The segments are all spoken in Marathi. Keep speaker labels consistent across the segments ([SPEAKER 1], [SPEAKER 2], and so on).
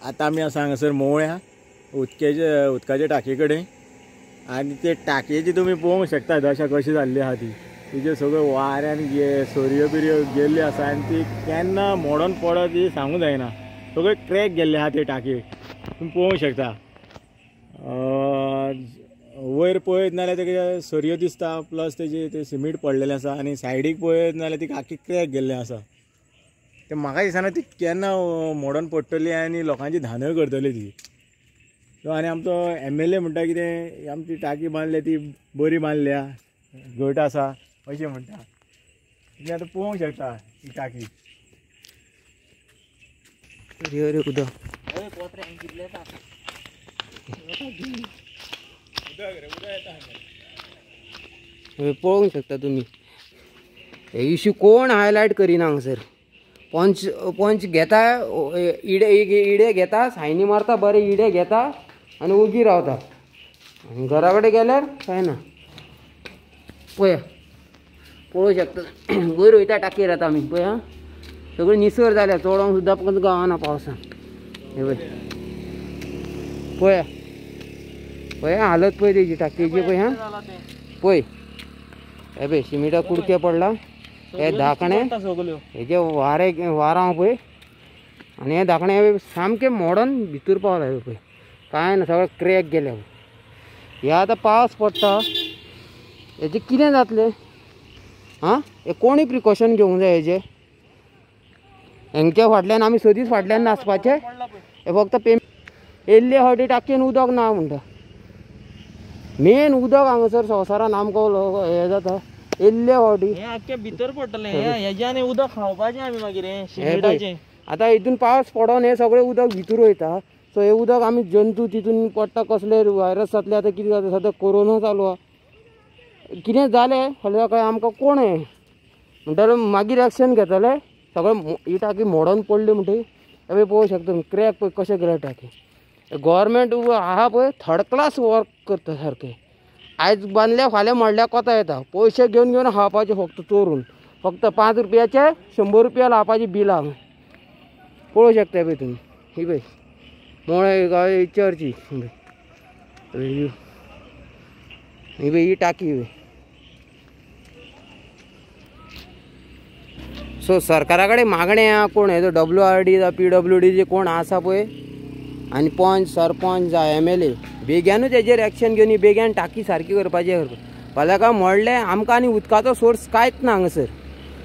[SPEAKER 1] आता आमी आसा हांगासर मोवळ्या उदकाचे टाकी कडेन आनी ते टाकयेची तुमी पळोवंक शकता दशा कशी जाल्ली आहा ती. तिचे सगळं वाऱ्यान सोरयो बिरयो गेल्ली आसा आनी ती केन्ना मोडोन पडत ती सांगूं जायना. सगळे क्रॅक गेल्ले आहा ते टाकये तुमी पळोवंक शकता. वयर पळयत नाल्यार तेजे सोरयो दिसता प्लस तेजे ते सिमीट पडलेलें आसा आनी सायडीक पळयत नाल्यार ती आख्खी क्रॅक गेल्लें आसा. ते म्हाका दिसना ती केन्ना मोडोन पडटली आनी लोकांची धांदळ करतली ती. आनी आमचो MLA म्हणटा कितें आमची टाकी बांदल्या ती बरी बांदल्या घट आसा अशें म्हणटा. तुमी आतां पळोवंक शकता ही टाकी.
[SPEAKER 2] उदक पळोवंक शकता तुम्ही. हे इश्यू कोण हायलायट करिना हांगसर. पंच घेता इडे घेता सायनी मारता बरे इडे घेता आनी उगी रावता आनी घरा कडेन गेल्यार काय ना. पळया पळोवंक शकता वयर वयता टाकीर येता आमी पळय. सगळें निसर जाल्या चोडोंक सुद्दां गावना पावसान. हे पळय पळया हालत पळय तेजी टाकयेची पळय. पळय हे पळय सिमिटा कुडके पडला. हे धाकणे हेजे वारां पळय आनी हे धाकणे सामके मोडोन भितर पावला पळय. काय ना सगळे क्रॅक गेले. हे आतां पावस पडटा हेजें कितें जातलें हां. हे कोणी प्रिकॉशन घेवंक जाय हेजे. हेंच्या फाटल्यान आमी सदींच फाटल्यान नाचपाचें. हे फक्त येल्ले फावटी टाकयेन उदक ना म्हणटा. मेन उदक हांगासर संवसारान आमकां हें जाता येल्ले फावटी
[SPEAKER 3] हे आख्खे भितर पडटलें. हेज्यानी उदक खावपाचें आमी मागीर हे
[SPEAKER 2] आतां हितून पावस पडोन हे सगळें उदक भितर वयता. सो हे उदक आमी जंतू तितून पडटा कसले व्हायरस जातले. आतां कितें जाता सद्या कोरोना चालू आहा. कितें जालें फाल्यां काय आमकां कोण हे म्हणटले मागीर एक्शन घेतले. सगळें ही टाकी मोडोन पडली म्हणटकीर हे पळोवंक शकता क्रॅक पळय कशें गेले टाकी. गव्हर्मेंट आहा पळय थर्ड क्लास वर्क करता सारकें. आयज बांदल्या फाल्यां मोडल्या कोता येता. पयशे घेवन खावपाचे फक्त चोरून. फक्त 5 रुपयाचे 100 रुपया लावपाची बिलां पळोवंक शकता पळय तुमी. ही पळय मोळे चर्ची ही पळय ही टाकी पळय. सो सरकारा कडेन मागणें आहा कोण हेजो WRD PWD जे कोण आसा पळय आनी पंच सरपंच जावं MLA बेग्यानूच हेजेर एक्शन घेवन बेग्यान टाकी सारकी करपाचें. फाल्यां काय मोडलें आमकां आनी उदकाचो सोर्स कांयच ना हांगासर.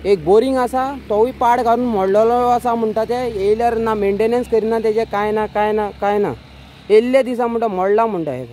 [SPEAKER 2] एक बोरींग आसा तोवूय पाड घालून मोडलेलो आसा म्हणटा ते. येयल्यार ना मेंटेनन्स करिना तेजे काय ना. येयल्ले दिसा म्हणटा मोडला म्हणटा हे.